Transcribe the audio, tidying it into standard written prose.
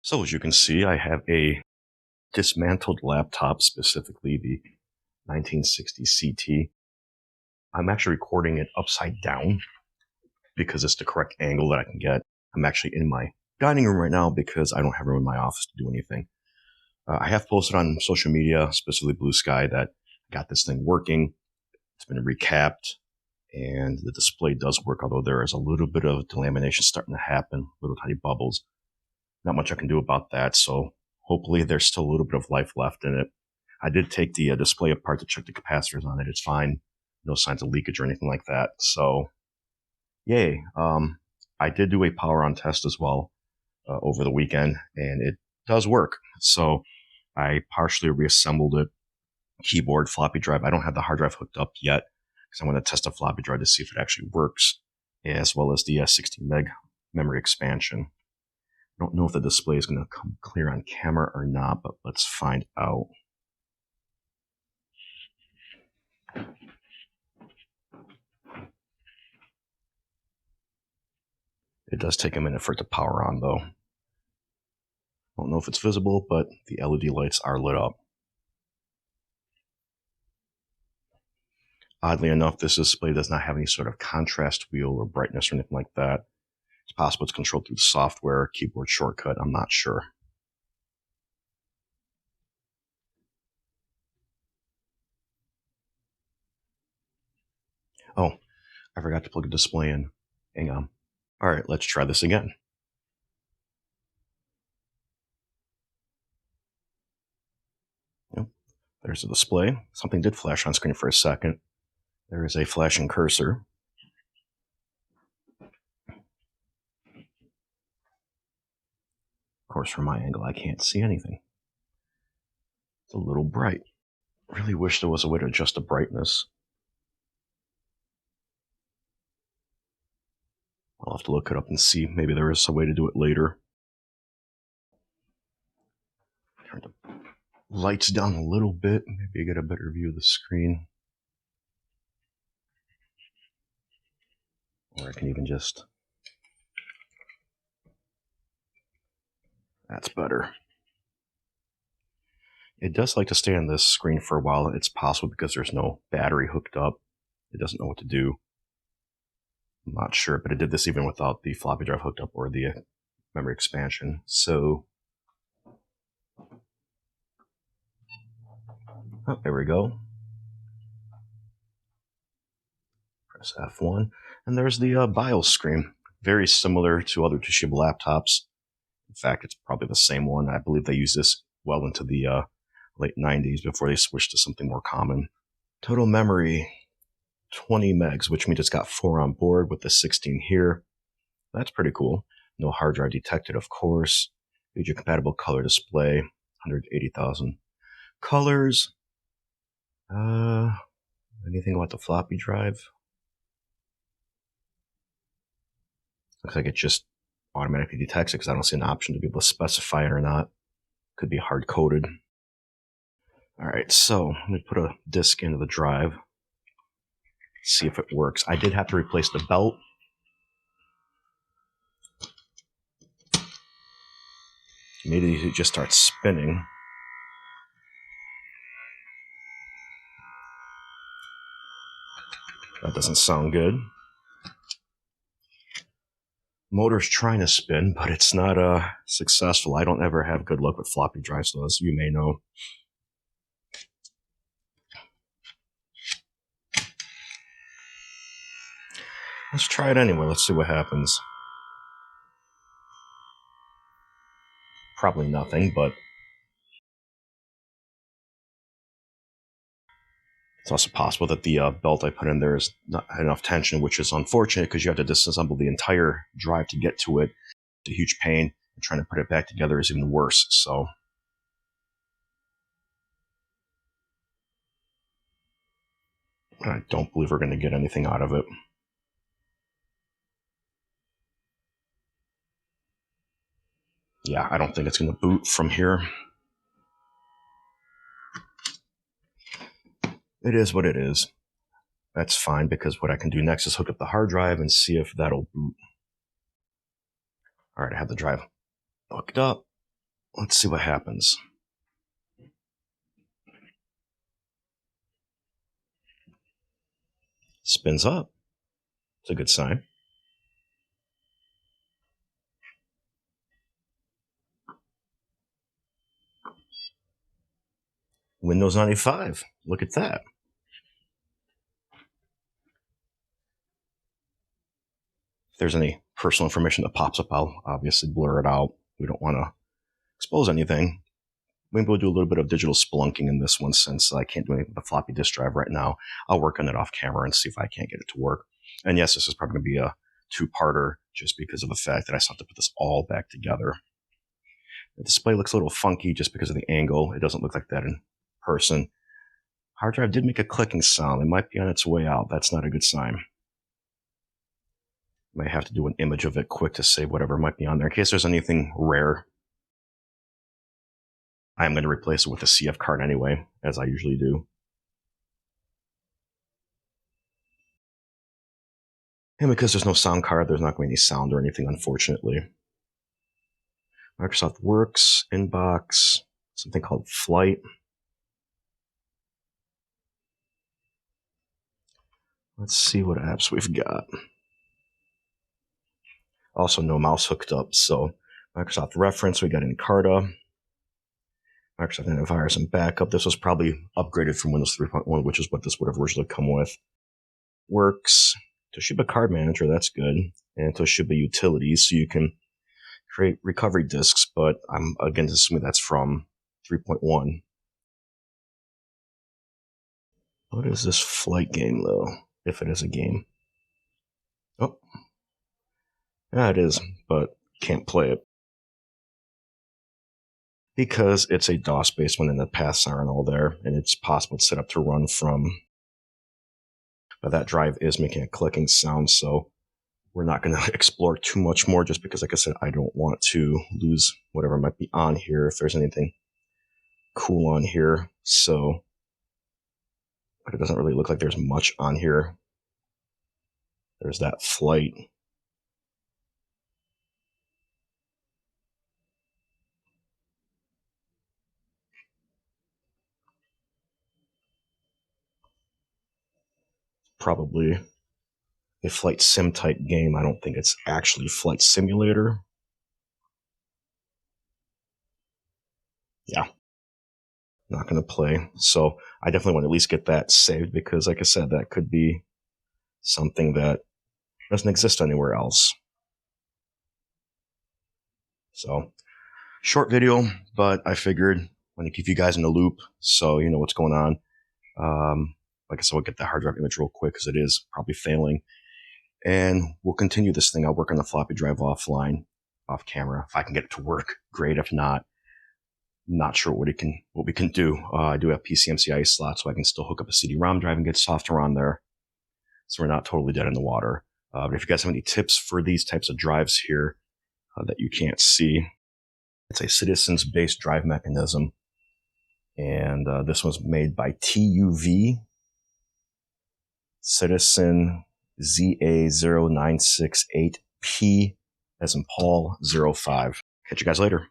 So as you can see, I have a dismantled laptop, specifically the 1960CT. I'm actually recording it upside down because it's the correct angle that I can get. I'm actually in my dining room right now because I don't have room in my office to do anything. I have posted on social media, specifically Blue Sky, that I got this thing working. It's been recapped, and the display does work, although there is a little bit of delamination starting to happen, little tiny bubbles. Not much I can do about that, so hopefully there's still a little bit of life left in it. I did take the display apart to check the capacitors on it. It's fine. No signs of leakage or anything like that. So, yay. I did do a power on test as well over the weekend, and it does work. So I partially reassembled it. Keyboard, floppy drive. I don't have the hard drive hooked up yet because I want to test the floppy drive to see if it actually works, as well as the 16 meg memory expansion. I don't know if the display is going to come clear on camera or not, but let's find out. It does take a minute for it to power on, though. I don't know if it's visible, but the LED lights are lit up. Oddly enough, this display does not have any sort of contrast wheel or brightness or anything like that. It's possible it's controlled through the software, keyboard shortcut, I'm not sure. Oh, I forgot to plug the display in. Hang on. All right, let's try this again. Yep, there's the display. Something did flash on screen for a second. There is a flashing cursor. Of course, from my angle, I can't see anything. It's a little bright. Really wish there was a way to adjust the brightness. I'll have to look it up and see. Maybe there is a way to do it later. Turn the lights down a little bit. Maybe get a better view of the screen. Or I can even just... That's better. It does like to stay on this screen for a while. It's possible because there's no battery hooked up. It doesn't know what to do. I'm not sure, but it did this even without the floppy drive hooked up or the memory expansion. So, oh, there we go. Press F1, and there's the BIOS screen. Very similar to other Toshiba laptops. In fact, it's probably the same one. I believe they used this well into the late 90s before they switched to something more common. Total memory, 20 megs, which means it's got 4 on board with the 16 here. That's pretty cool. No hard drive detected, of course. Future compatible color display, 180,000 colors. Anything about the floppy drive? Looks like it just automatically detects it because I don't see an option to be able to specify it or not. Could be hard-coded. All right, so let me put a disk into the drive. See if it works. I did have to replace the belt. Maybe it just starts spinning. That doesn't sound good. Motor's trying to spin, but it's not successful. I don't ever have good luck with floppy drives, though, as you may know. Let's try it anyway. Let's see what happens. Probably nothing, but it's also possible that the belt I put in there is not enough tension, which is unfortunate because you have to disassemble the entire drive to get to it. It's a huge pain, and trying to put it back together is even worse. So, I don't believe we're going to get anything out of it. Yeah, I don't think it's going to boot from here. It is what it is. That's fine, because what I can do next is hook up the hard drive and see if that'll boot. All right, I have the drive hooked up. Let's see what happens. Spins up. It's a good sign. Windows 95. Look at that. If there's any personal information that pops up, I'll obviously blur it out. We don't want to expose anything. Maybe we'll do a little bit of digital spelunking in this one since I can't do anything with the floppy disk drive right now. I'll work on it off camera and see if I can't get it to work. And yes, this is probably going to be a two-parter just because of the fact that I still have to put this all back together. The display looks a little funky just because of the angle. It doesn't look like that in person. Hard drive did make a clicking sound. It might be on its way out. That's not a good sign. Might have to do an image of it quick to save whatever might be on there in case there's anything rare. I am going to replace it with a CF card anyway, as I usually do. And because there's no sound card, there's not going to be any sound or anything, unfortunately. Microsoft Works, Inbox, something called Flight. Let's see what apps we've got. Also, no mouse hooked up, so Microsoft Reference, we got Encarta. Microsoft Antivirus and Backup. This was probably upgraded from Windows 3.1, which is what this would have originally come with. Works, Toshiba Card Manager, that's good, and Toshiba Utilities, so you can create recovery disks, but I'm again assuming that's from 3.1. What is this Flight game, though? If it is a game. Oh. Yeah, it is, but can't play it. Because it's a DOS-based one and the paths aren't all there, and it's possible it's set up to run from... But that drive is making a clicking sound, so we're not going to explore too much more just because, like I said, I don't want to lose whatever might be on here if there's anything cool on here. So, but it doesn't really look like there's much on here. There's that Flight. Probably a flight sim type game. I don't think it's actually Flight Simulator. Yeah. Not going to play. So I definitely want to at least get that saved because, like I said, that could be something that doesn't exist anywhere else. So, short video, but I figured I want to keep you guys in the loop so you know what's going on. Like I said, we'll get the hard drive image real quick because it is probably failing. And we'll continue this thing. I'll work on the floppy drive offline, off camera. If I can get it to work, great. If not, not sure what we can do. I do have PCMCIe slots, so I can still hook up a CD-ROM drive and get software on there. So we're not totally dead in the water. But if you guys have any tips for these types of drives here that you can't see, it's a Citizens-based drive mechanism. And this was made by TUV, Citizen ZA0968P, as in Paul 05. Catch you guys later.